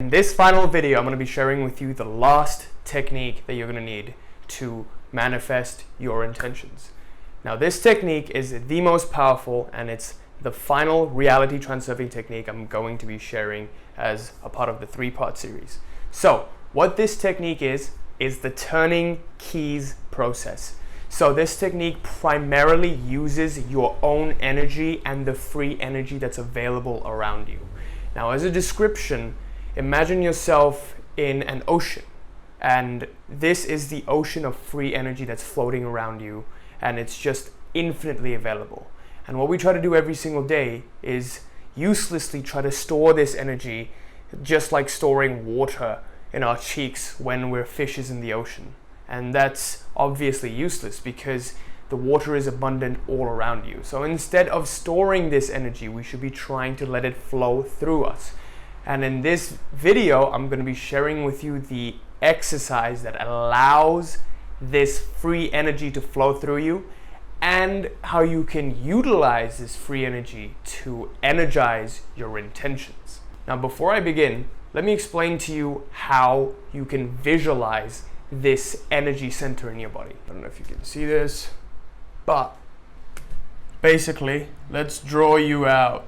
In this final video, I'm going to be sharing with you the last technique that you're going to need to manifest your intentions. Now, this technique is the most powerful, and it's the final reality transurfing technique I'm going to be sharing as a part of the 3-part series. So, what this technique is the turning keys process. So this technique primarily uses your own energy and the free energy that's available around you. Now, as a description, imagine yourself in an ocean, and this is the ocean of free energy that's floating around you, and it's just infinitely available. And what we try to do every single day is uselessly try to store this energy, just like storing water in our cheeks when we're fishes in the ocean. And that's obviously useless because the water is abundant all around you. So instead of storing this energy, we should be trying to let it flow through us. And in this video, I'm going to be sharing with you the exercise that allows this free energy to flow through you, and how you can utilize this free energy to energize your intentions. Now, before I begin, let me explain to you how you can visualize this energy center in your body. I don't know if you can see this, but basically, let's draw you out.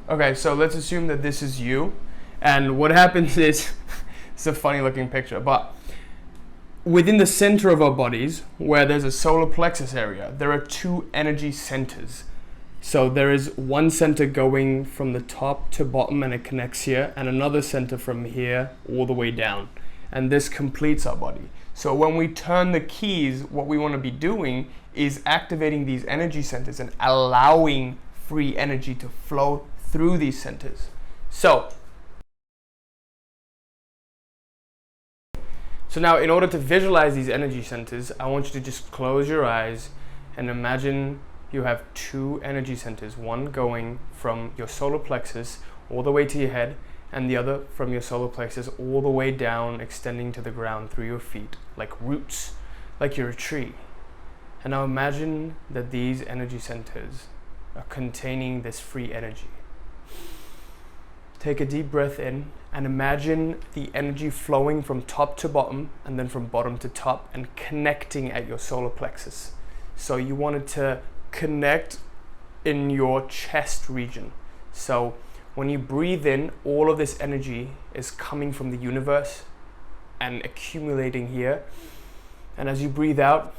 Okay, so let's assume that this is you, and what happens is, it's a funny looking picture, but within the center of our bodies, where there's a solar plexus area, there are 2 energy centers. So there is one center going from the top to bottom, and it connects here, and another center from here all the way down. And this completes our body. So when we turn the keys, what we want to be doing is activating these energy centers and allowing free energy to flow through these centers. So now, in order to visualize these energy centers, I want you to just close your eyes and imagine you have 2 energy centers, one going from your solar plexus all the way to your head, and the other from your solar plexus all the way down, extending to the ground through your feet, like roots, like you're a tree. And now imagine that these energy centers are containing this free energy. Take a deep breath in and imagine the energy flowing from top to bottom and then from bottom to top and connecting at your solar plexus. So you want it to connect in your chest region. So when you breathe in, all of this energy is coming from the universe and accumulating here. And as you breathe out,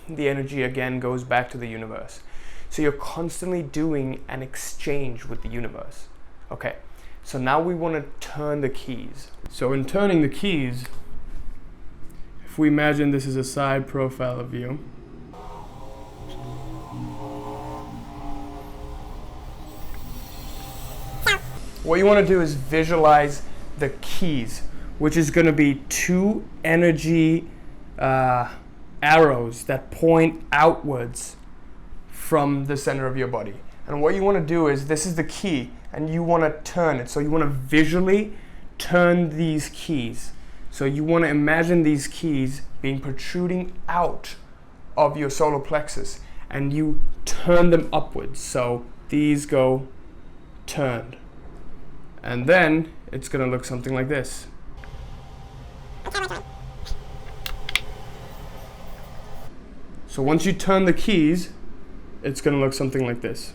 the energy again goes back to the universe. So you're constantly doing an exchange with the universe. Okay, so now we want to turn the keys. So in turning the keys, if we imagine this is a side profile of you, what you want to do is visualize the keys, which is going to be 2 energy arrows that point outwards from the center of your body. And what you want to do is, this is the key, and you want to turn it. So you want to visually turn these keys. So you want to imagine these keys being protruding out of your solar plexus, and you turn them upwards. So these go turned. And then it's going to look something like this. So once you turn the keys, it's going to look something like this.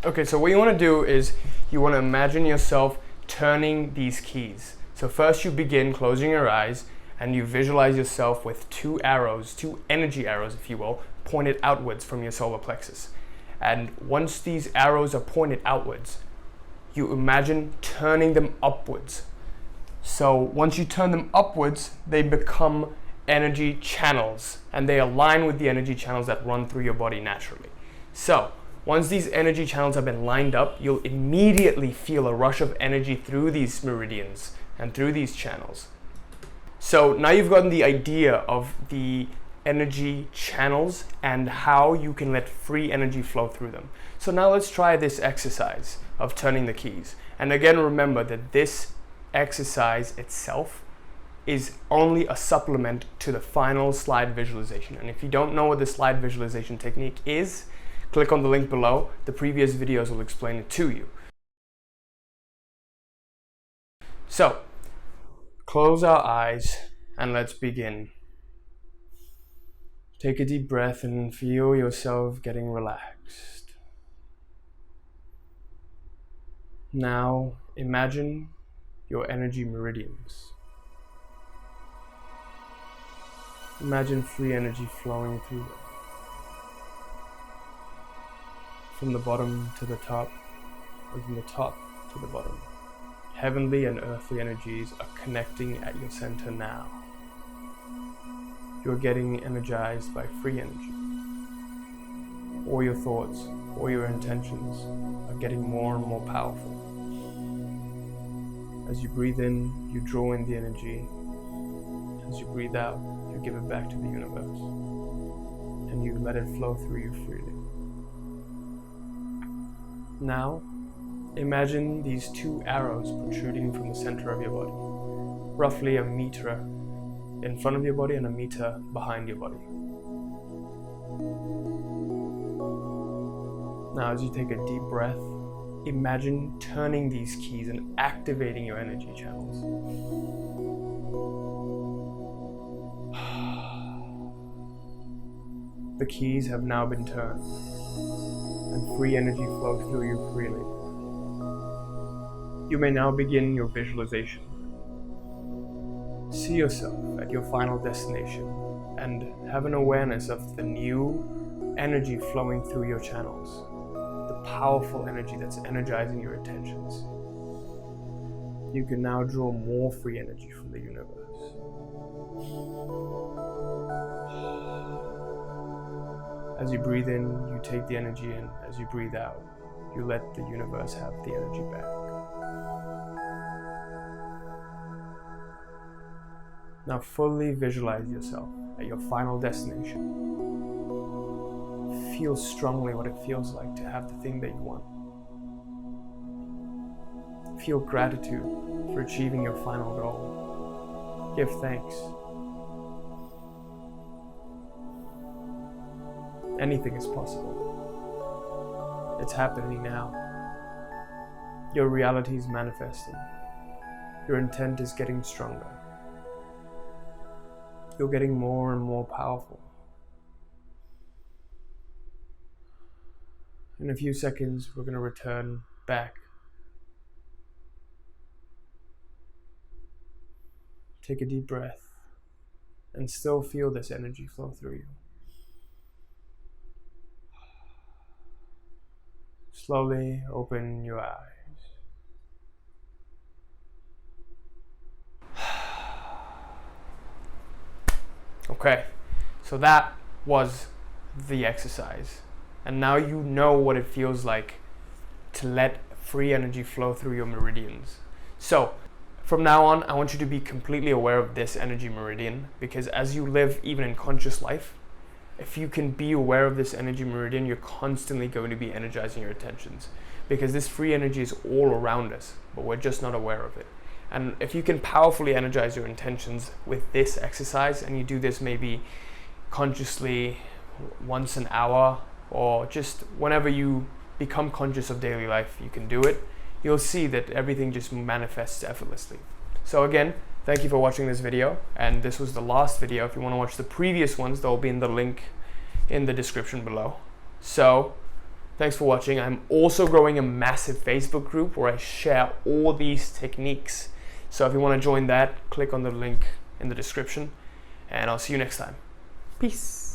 Okay, so what you want to do is you want to imagine yourself turning these keys. So first you begin closing your eyes and you visualize yourself with 2 arrows, 2 energy arrows, if you will, pointed outwards from your solar plexus. And once these arrows are pointed outwards, you imagine turning them upwards. So once you turn them upwards, they become energy channels, and they align with the energy channels that run through your body naturally. So once these energy channels have been lined up, you'll immediately feel a rush of energy through these meridians and through these channels. So now you've gotten the idea of the energy channels and how you can let free energy flow through them. So now let's try this exercise of turning the keys. And again, remember that this exercise itself is only a supplement to the final slide visualization. And if you don't know what the slide visualization technique is, click on the link below. The previous videos will explain it to you. So, close our eyes and let's begin. Take a deep breath and feel yourself getting relaxed. Now, imagine your energy meridians. Imagine free energy flowing through them. From the bottom to the top, or from the top to the bottom. Heavenly and earthly energies are connecting at your center now. You're getting energized by free energy. All your thoughts, all your intentions are getting more and more powerful. As you breathe in, you draw in the energy. As you breathe out, you give it back to the universe. And you let it flow through you freely. Now, imagine these two arrows protruding from the center of your body, roughly a meter in front of your body and a meter behind your body. Now, as you take a deep breath, imagine turning these keys and activating your energy channels. The keys have now been turned, and free energy flows through you freely. You may now begin your visualization. See yourself at your final destination and have an awareness of the new energy flowing through your channels, the powerful energy that's energizing your intentions. You can now draw more free energy from the universe. As you breathe in, you take the energy in. As you breathe out, you let the universe have the energy back. Now fully visualize yourself at your final destination. Feel strongly what it feels like to have the thing that you want. Feel gratitude for achieving your final goal. Give thanks. Anything is possible. It's happening now. Your reality is manifesting. Your intent is getting stronger. You're getting more and more powerful. In a few seconds, we're going to return back. Take a deep breath and still feel this energy flow through you. Slowly open your eyes. Okay, so that was the exercise. And now you know what it feels like to let free energy flow through your meridians. So, from now on, I want you to be completely aware of this energy meridian, because as you live even in conscious life, if you can be aware of this energy meridian, you're constantly going to be energizing your intentions, because this free energy is all around us, but we're just not aware of it. And if you can powerfully energize your intentions with this exercise, and you do this maybe consciously once an hour, or just whenever you become conscious of daily life, you can do it, you'll see that everything just manifests effortlessly. So again, thank you for watching this video, and this was the last video. If you want to watch the previous ones, they'll be in the link in the description below. So, thanks for watching. I'm also growing a massive Facebook group where I share all these techniques. So if you want to join that, click on the link in the description, and I'll see you next time. Peace.